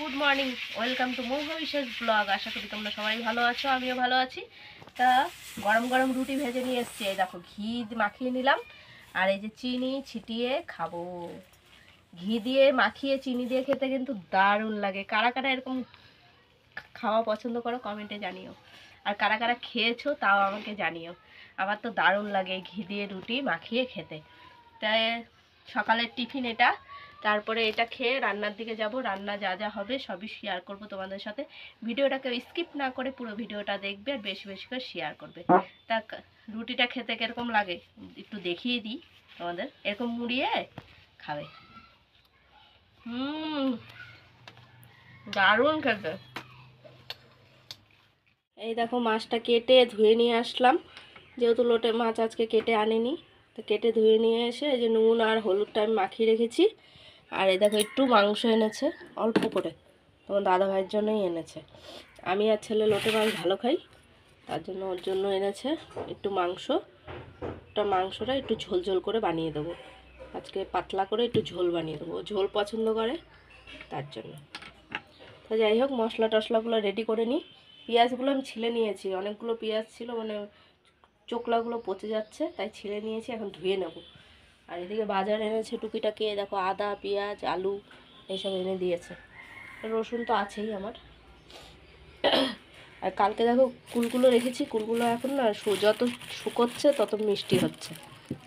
Good morning, welcome to মৌহাবিশেষ blog. আশা করি তোমরা সবাই ভালো আছো, আমিও ভালো আছি। তা গরম গরম রুটি ভেজে নিয়ে এসছি, এই দেখো ঘি মাখিয়ে নিলাম। আর এই যে চিনি ছিটিয়ে খাবো। ঘি দিয়ে মাখিয়ে চিনি দিয়ে খেতে কিন্তু দারুণ লাগে। কারা কারা এরকম খাওয়া পছন্দ করো কমেন্টে জানিও, আর কারা কারা খেয়েছো তাও আমাকে জানিও। আমার তো দারুণ লাগে ঘি দিয়ে রুটি মাখিয়ে খেতে। তাই সকালের টিফিন এটা। তারপরে এটা খেয়ে রান্নার দিকে যাব। রান্না যা যা হবে সবই শেয়ার করব তোমাদের সাথে। ভিডিওটাকে স্কিপ না করে পুরো ভিডিওটা দেখবে আর বেশি বেশি করে শেয়ার করবে। তা রুটিটা খেতে কিরকম লাগে একটু দেখিয়ে দিই তোমাদের। এরকম মুড়িয়ে খাবে। দারুণ খেতে। এই দেখো মাছটা কেটে ধুয়ে নিয়ে আসলাম, যেহেতু লোটে মাছ আজকে কেটে আনিনি, তো কেটে ধুয়ে নিয়ে এসে এই যে নুন আর হলুদটা আমি মাখিয়ে রেখেছি। আর এই দেখো একটু মাংস এনেছে অল্প করে, তোমার দাদা ভাইয়ের জন্যই এনেছে। আমি আর ছেলে লোটে মাছ ভালো খাই, তার জন্য ওর জন্য এনেছে একটু মাংস। মাংসটা একটু ঝোল ঝোল করে বানিয়ে দেবো আজকে, পাতলা করে একটু ঝোল বানিয়ে দেবো। ঝোল পছন্দ করে তার জন্য। তো যাই হোক, মশলা টশলাগুলো রেডি করে নিই। পেঁয়াজগুলো আমি ছিলে নিয়েছি, অনেকগুলো পেঁয়াজ ছিল, মানে চোকলাগুলো পচে যাচ্ছে, তাই ছিলে নিয়েছি, এখন ধুয়ে নেব। আর এদিকে বাজার এনেছে টুকিটাকি, দেখো আদা পেঁয়াজ আলু এইসব এনে দিয়েছে। রসুন তো আছেই আমার। আর কালকে দেখো কুলগুলো রেখেছি, কুলগুলো এখন না যত শুকোচ্ছে তত মিষ্টি হচ্ছে।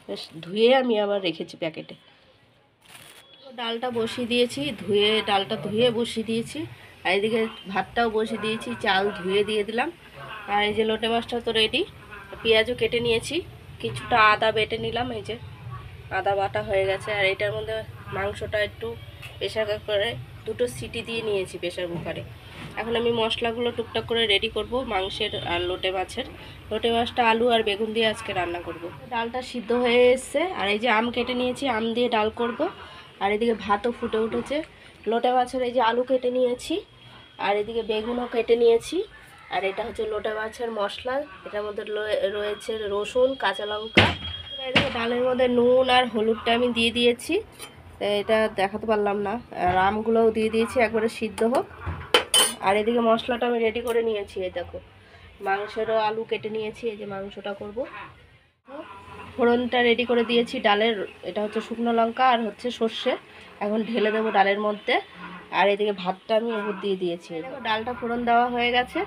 বেশ ধুয়ে আমি আবার রেখেছি প্যাকেটে। ডালটা বসিয়ে দিয়েছি, ডালটা ধুয়ে বসিয়ে দিয়েছি। আর এদিকে ভাতটাও বসিয়ে দিয়েছি, চাল ধুয়ে দিয়ে দিলাম। আর এই যে লোটে মাছটা তো রেডি। পেঁয়াজও কেটে নিয়েছি, কিছুটা আদা বেটে নিলাম, এই যে আদা বাটা হয়ে গেছে। আর এটার মধ্যে মাংসটা একটু প্রেশার কুকারে দুটো সিটি দিয়ে নিয়েছি প্রেশার কুকারে। এখন আমি মশলাগুলো টুকটাক করে রেডি করব মাংসের আর লোটে মাছের। লোটে মাছটা আলু আর বেগুন দিয়ে আজকে রান্না করব। ডালটা সিদ্ধ হয়ে এসছে, আর এই যে আম কেটে নিয়েছি, আম দিয়ে ডাল করব। আর এদিকে ভাতও ফুটে উঠেছে। লোটে মাছের এই যে আলু কেটে নিয়েছি, আর এদিকে বেগুনও কেটে নিয়েছি। আর এটা হচ্ছে লোটে মাছের মশলা, এটার মধ্যে রয়েছে রসুন কাঁচা লঙ্কা। এদিকে ডালের মধ্যে নুন আর হলুদটা আমি দিয়ে দিয়েছি, এটা দেখাতে পারলাম না। আর আমগুলোও দিয়ে দিয়েছি, একবারে সিদ্ধ হোক। আর এদিকে মশলাটা আমি রেডি করে নিয়েছি, এই দেখো মাংসেরও আলু কেটে নিয়েছি, এই যে মাংসটা করব। ফোড়নটা রেডি করে দিয়েছি ডালের, এটা হচ্ছে শুকনো লঙ্কা আর হচ্ছে সর্ষে। এখন ঢেলে দেবো ডালের মধ্যে। আর এদিকে ভাতটা আমি ওপর দিয়ে দিয়েছি। দেখো ডালটা ফোড়ন দেওয়া হয়ে গেছে,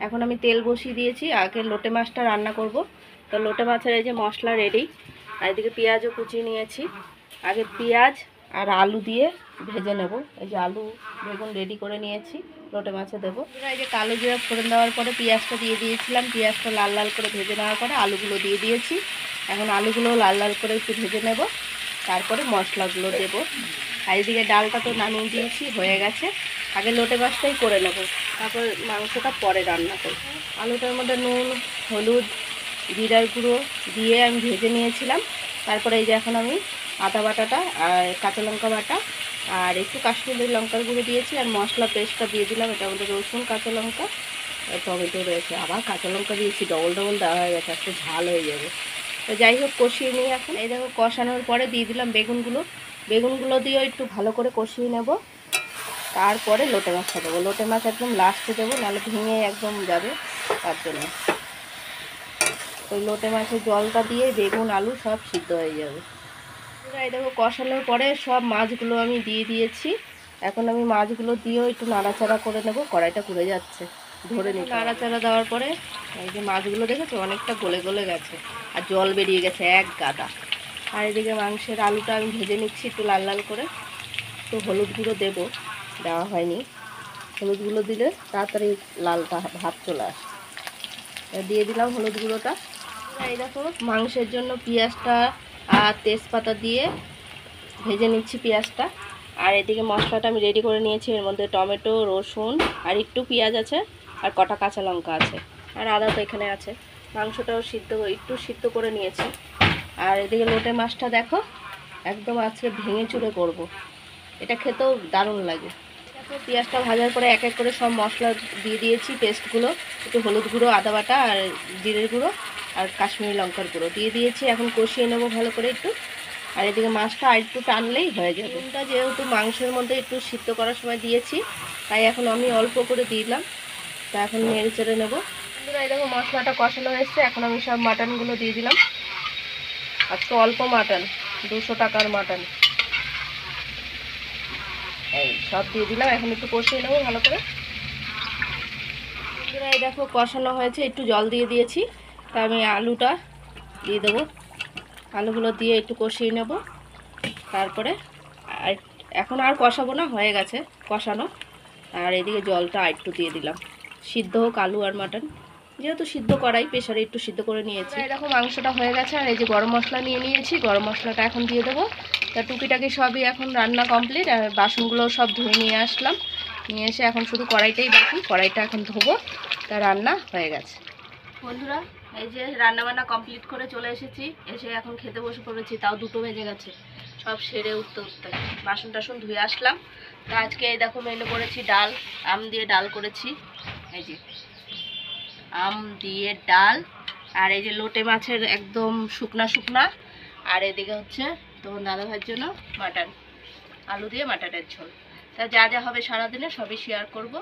এখন আমি তেল বসিয়ে দিয়েছি। আগে লোটে মাছটা রান্না করব, তো লোটে মাছের এই যে মশলা রেডি। আর এদিকে পেঁয়াজও কুচিয়ে নিয়েছি, আগে পেঁয়াজ আর আলু দিয়ে ভেজে নেব। এই যে আলু বেগুন রেডি করে নিয়েছি, লোটে মাছে দেবো। এই যে কালো জিরা ফোড়ন দেওয়ার পরে পেঁয়াজটা দিয়ে দিয়েছিলাম, পেঁয়াজটা লাল লাল করে ভেজে নেওয়ার পরে আলুগুলো দিয়ে দিয়েছি। এখন আলুগুলো লাল লাল করে একটু ভেজে নেব, তারপরে মশলাগুলো দেব। আর এদিকে ডালটা তো নামিয়ে দিয়েছি, হয়ে গেছে। আগে লোটে মাছটাই করে নেব, তারপর মাংসটা পরে রান্না করব। আলুটার মধ্যে নুন হলুদ জিরার গুঁড়ো দিয়ে আমি ভেজে নিয়েছিলাম। তারপরে এই যে এখন আমি আদা বাটাটা আর কাঁচা লঙ্কা বাটা আর একটু কাশ্মীরি লঙ্কার গুঁড়ো দিয়েছি, আর মশলা পেস্টটা দিয়ে দিলাম। এটার মধ্যে রসুন কাঁচা লঙ্কা টমেটো রয়েছে, আবার কাঁচা লঙ্কা দিয়েছি, ডবল ডবল দেওয়া হয়ে গেছে, একটু ঝাল হয়ে যাবে। তো যাই হোক কষিয়ে নিই এখন। এই দেখো কষানোর পরে দিয়ে দিলাম বেগুনগুলো দিয়েও একটু ভালো করে কষিয়ে নেব। তারপরে লোটে মাছটা দেবো, লোটে মাছ একদম লাস্টে দেবো, নাহলে ভেঙে একদম যাবে, তার জন্য। ওই লোটে মাছের জলটা দিয়ে বেগুন আলু সব সিদ্ধ হয়ে যাবে। এই দেখো কষানোর পরে সব মাছগুলো আমি দিয়ে দিয়েছি। এখন আমি মাছগুলো দিয়েও একটু নাড়াচাড়া করে নেব, কড়াইটা পুড়ে যাচ্ছে, ধরে নিই। নাড়াচাড়া দেওয়ার পরে এই যে মাছগুলো দেখেছো অনেকটা গলে গলে গেছে, আর জল বেরিয়ে গেছে এক গাদা। আর এদিকে মাংসের আলুটা আমি ভেজে নিচ্ছি একটু লাল লাল করে। তো হলুদ গুঁড়ো দেবো, দেওয়া হয়নি। হলুদ গুঁড়ো দিলে তাড়াতাড়ি লালটা ভাত চলে আসে, দিয়ে দিলাম হলুদ গুঁড়োটা। এই দেখো মাংসের জন্য পেঁয়াজটা আর তেজপাতা দিয়ে ভেজে নিচ্ছি পেঁয়াজটা। আর এদিকে মশলাটা আমি রেডি করে নিয়েছি, এর মধ্যে টমেটো রসুন আর একটু পেঁয়াজ আছে, আর কটা কাঁচা লঙ্কা আছে, আর আদা তো এখানে আছে। মাংসটাও একটু সিদ্ধ করে নিয়েছি। আর এদিকে লোটে মাছটা দেখো একদম আজকে ভেঙে চুরে করব, এটা খেতেও দারুণ লাগে। দেখো পেঁয়াজটা ভাজার পরে এক এক করে সব মশলা দিয়ে দিয়েছি, পেস্টগুলো একটু হলুদ গুঁড়ো আদা বাটা আর জিরের গুঁড়ো আর কাশ্মীরি লঙ্কার গুঁড়ো দিয়ে দিয়েছি। এখন কষিয়ে নেবো ভালো করে একটু। আর এদিকে মাছটা আর একটু টানলেই হয়ে যাবে। নুনটা যেহেতু মাংসের মধ্যে একটু সিদ্ধ করার সময় দিয়েছি, তাই এখন আমি অল্প করে দিলাম। তা এখন নেড়ে চেড়ে নেবো। বন্ধুরা এই দেখো মশলাটা কষানো হয়েছে, এখন আমি সব মাটনগুলো দিয়ে দিলাম। আজকে অল্প মাটন, 200 টাকার মাটন, এই সব দিয়ে দিলাম। এখন একটু কষিয়ে নেবো ভালো করে। বন্ধুরা এই দেখো কষানো হয়েছে, একটু জল দিয়ে দিয়েছি। তা আমি আলুটা দিয়ে দেবো, আলুগুলো দিয়ে একটু কষিয়ে নেব। তারপরে আর এখন আর কষাবো না, হয়ে গেছে কষানো। আর এদিকে জলটা আর একটু দিয়ে দিলাম, সিদ্ধ হোক আলু আর মাটন, যেহেতু সিদ্ধ করাই প্রেশারে একটু সিদ্ধ করে নিয়েছি। এরকম মাংসটা হয়ে গেছে। আর এই যে গরম মশলা নিয়ে নিয়েছি, গরম মশলাটা এখন দিয়ে দেবো। তা টুকিটাকি সবই এখন রান্না কমপ্লিট। আর বাসনগুলো সব ধুয়ে নিয়ে আসলাম, নিয়ে এসে এখন শুধু কড়াইটাই বাকি, কড়াইটা এখন ধোবো। তা রান্না হয়ে গেছে। বন্ধুরা এই যে রান্নাবান্না কমপ্লিট করে চলে এসেছি, এসে এখন খেতে বসে পড়েছি। তাও 2টো বেজে গেছে, সব সেরে উঠতে উঠতে বাসন টাসন ধুয়ে আসলাম। তা আজকে এই দেখো মেনু করেছি ডাল, আম দিয়ে ডাল করেছি। এই যে আম দিয়ে ডাল, আর এই যে লোটে মাছের একদম শুকনা শুকনা। আর এদিকে হচ্ছে তোমার দাদা ভাইয়ের জন্য মাটন, আলু দিয়ে মাটনের ঝোল। তা যা যা হবে সারাদিনে সবই শেয়ার করব।